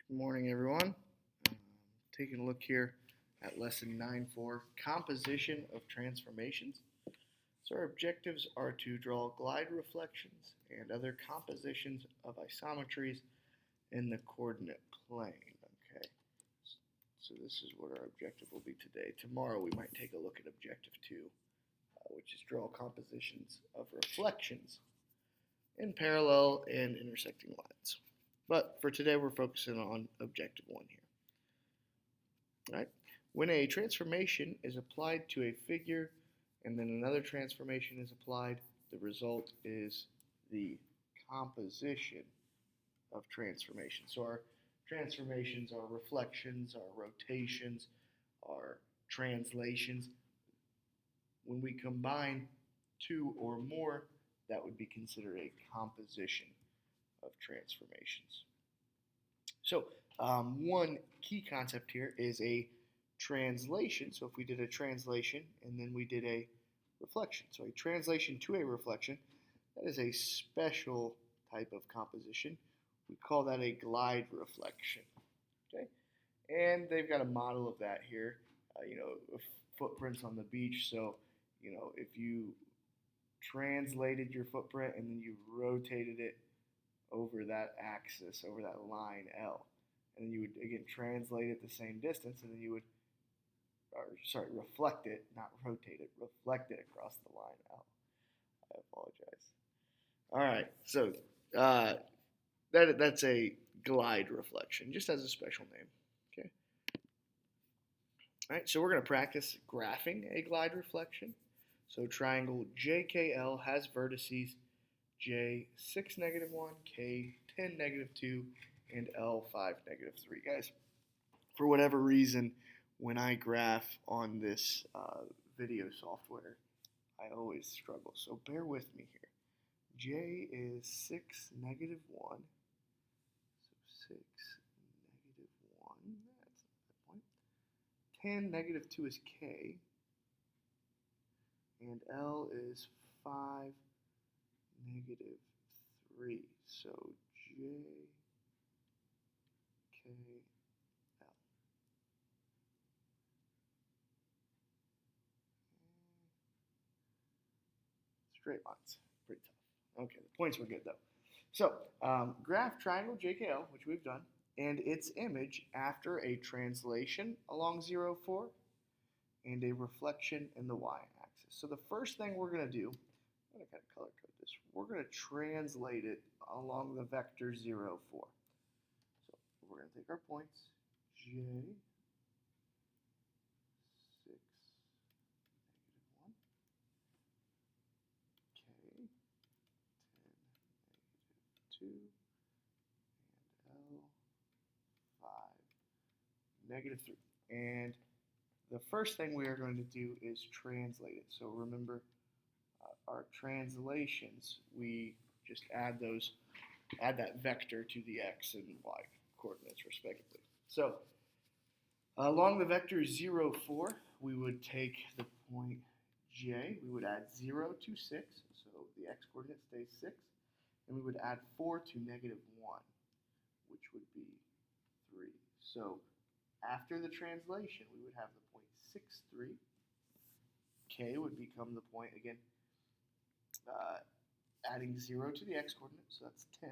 Good morning, everyone. Taking a look here at lesson 9.4, composition of transformations. So our objectives are to draw glide reflections and other compositions of isometries in the coordinate plane. Okay, so this is what our objective will be today. Tomorrow we might take a look at objective 2, which is draw compositions of reflections in parallel and intersecting lines. But for today, we're focusing on objective 1 here. Right? When a transformation is applied to a figure and then another transformation is applied, the result is the composition of transformations. So our transformations are reflections, our rotations, our translations. When we combine two or more, that would be considered a composition of transformations. So one key concept here is a translation. So if we did a translation and then we did a reflection. So a translation to a reflection, that is a special type of composition. We call that a glide reflection. Okay, and they've got a model of that here. Footprints on the beach. So if you translated your footprint and then you rotated it over that axis, over that line L. And then you would, again, translate it the same distance, and then you would, reflect it, not rotate it, reflect it across the line L. I apologize. All right, so that's a glide reflection, just as a special name. Okay. All right, so we're going to practice graphing a glide reflection. So triangle JKL has vertices J 6 negative 1, K 10 negative 2, and L 5 negative 3. Guys, for whatever reason, when I graph on this video software, I always struggle. So bear with me here. J is 6 negative 1. So 6 negative 1. That's that point. 10 negative 2 is K. And L is 5 negative 3. So J, K, L. Straight lines. Pretty tough. Okay, the points were good though. So, graph triangle JKL, which we've done, and its image after a translation along 0, 4, and a reflection in the y-axis. So the first thing we're going to do, I'm going to kind of color code this. We're going to translate it along the vector 0, 4. So we're going to take our points, J, 6, negative 1, K, 10, negative 2, and L, 5, negative 3. And the first thing we are going to do is translate it. So remember, our translations, we just add that vector to the x and y coordinates respectively. So along the vector 0, 4, we would take the point J, we would add 0 to 6, so the x coordinate stays 6, and we would add 4 to negative 1, which would be 3. So after the translation, we would have the point 6, 3. K would become the point, again, adding 0 to the x coordinate, so that's 10,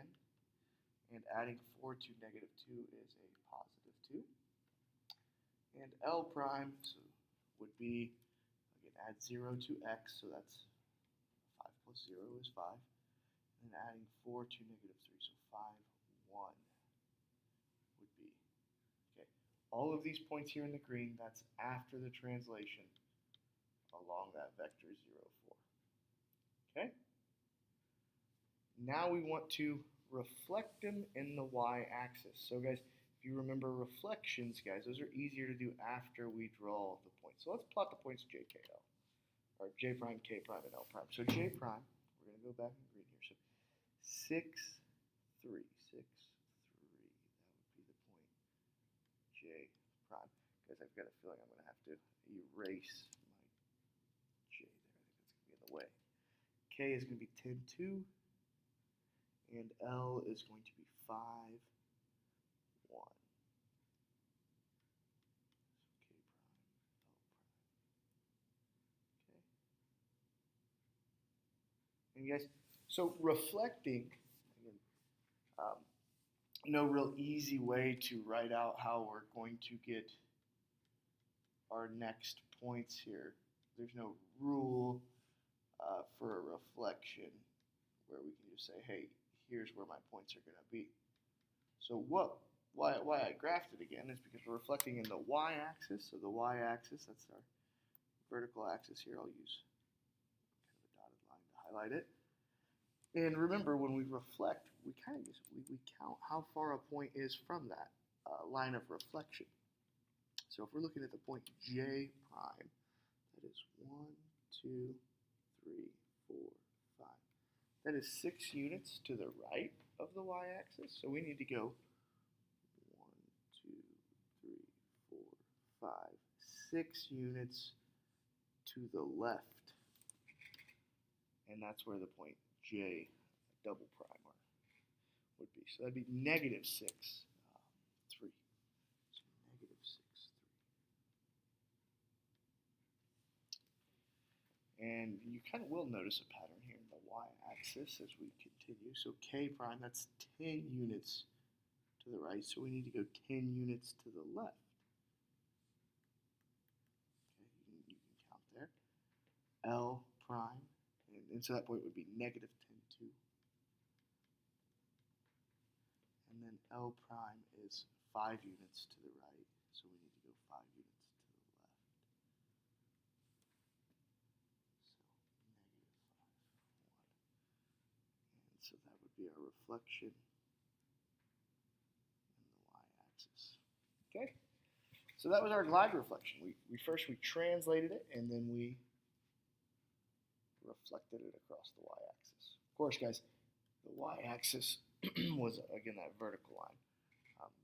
and adding 4 to negative 2 is a positive 2. And L prime would be, again, add 0 to x, so that's 5 plus 0 is 5, and adding 4 to negative 3, so 5, 1 would be. Okay, all of these points here in the green, that's after the translation along that vector 0, 4. Okay? Now we want to reflect them in the y-axis. So guys, if you remember reflections, guys, those are easier to do after we draw the points. So let's plot the points J, K, L, or J prime, K prime, and L prime. So J prime, we're going to go back in green here. So 6, 3, 6, 3. That would be the point J prime. Guys, I've got a feeling I'm going to have to erase my J there. I think that's going to be in the way. K is going to be 10, 2. And L is going to be 5, 1. And guys, so reflecting, again, no real easy way to write out how we're going to get our next points here. There's no rule for a reflection where we can just say, hey, here's where my points are going to be. So why I graphed it again is because we're reflecting in the y-axis. So the y-axis, that's our vertical axis here. I'll use kind of a dotted line to highlight it. And remember, when we reflect, we kind of we count how far a point is from that line of reflection. So if we're looking at the point J prime, that is 1, 2, 3, 4, 5. That is 6 units to the right of the y-axis. So we need to go 1, 2, 3, 4, 5, 6 units to the left. And that's where the point J double prime would be. So that'd be negative 6, 3. So negative 6, 3. And you kind of will notice a pattern here in the y-axis as we continue. So K prime, that's 10 units to the right. So we need to go 10 units to the left. Okay, you can count there. L prime, and so that point would be negative 10, 2. And then L prime is 5 units to the right, so we need to go 5 units to the left. So negative 5, 1. And so that would be our reflection in the y-axis. Okay? So that was our glide reflection. We first translated it, and then we reflected it across the y-axis. Of course, guys, the y-axis was, again, that vertical line.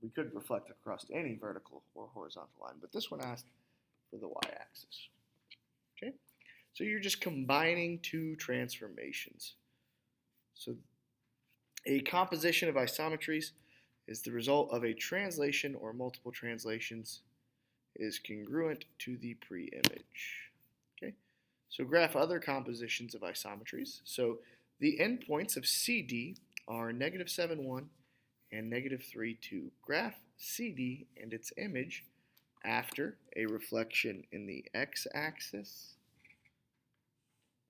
We could reflect across any vertical or horizontal line, but this one asked for the y-axis. Okay? So you're just combining two transformations. So a composition of isometries is the result of a translation or multiple translations is congruent to the pre-image. Okay? So graph other compositions of isometries. So the endpoints of CD are negative 7, 1 and negative 3, 2. Graph CD and its image after a reflection in the x-axis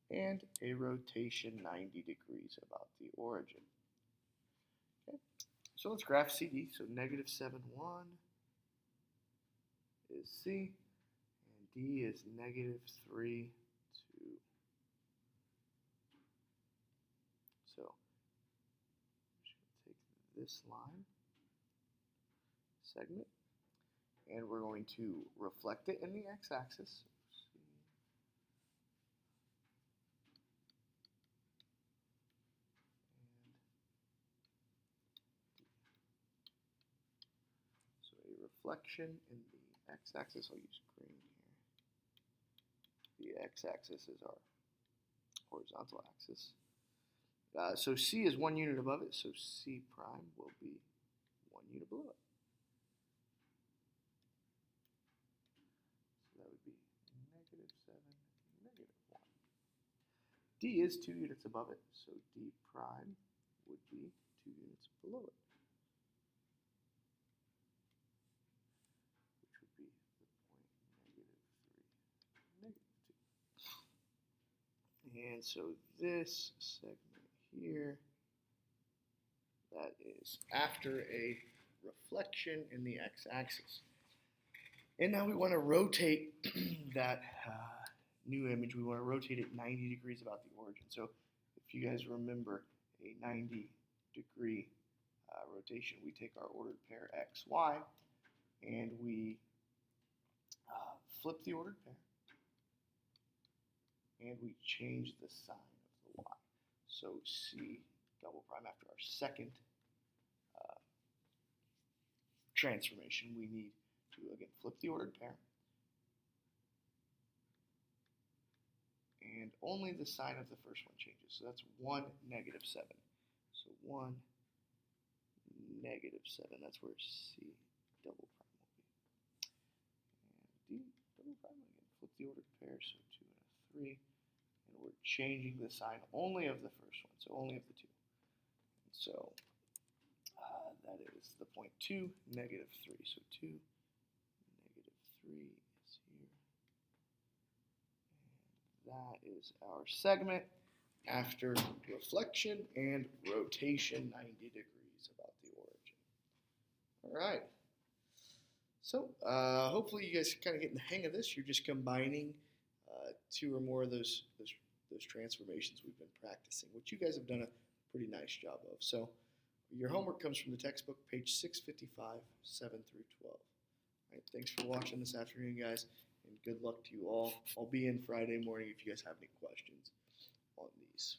and a rotation 90 degrees about the origin. Okay. So let's graph CD. So negative 7, 1 is C, and D is negative 3, 2. So I'm just going to take this line segment, and we're going to reflect it in the x-axis. So a reflection in the x-axis, I'll use green here. The x-axis is our horizontal axis. So C is 1 unit above it, so C prime will be 1 unit below it. So that would be negative 7, negative 1. D is 2 units above it, so D prime would be 2 units below it, which would be the point negative 3, negative 2. And so this segment here, that is after a reflection in the x-axis. And now we want to rotate that new image. We want to rotate it 90 degrees about the origin. So if you guys remember a 90-degree rotation, we take our ordered pair x, y, and we flip the ordered pair, and we change the sign of the y. So C double prime, after our second transformation, we need to, again, flip the ordered pair, and only the sign of the first one changes. So that's 1, negative 7. So 1, negative 7. That's where C double prime will be. And D double prime, again, flip the ordered pair, so 2 and a 3. And we're changing the sign only of the first one, so only of the two. So that is the point 2, negative 3. So 2, negative 3 is here. And that is our segment after reflection and rotation 90 degrees about the origin. All right. So hopefully you guys kind of getting the hang of this. You're just combining 2 or more of those transformations we've been practicing, which you guys have done a pretty nice job of. So your homework comes from the textbook, page 655, 7 through 12. All right, thanks for watching this afternoon, guys, and good luck to you all. I'll be in Friday morning if you guys have any questions on these.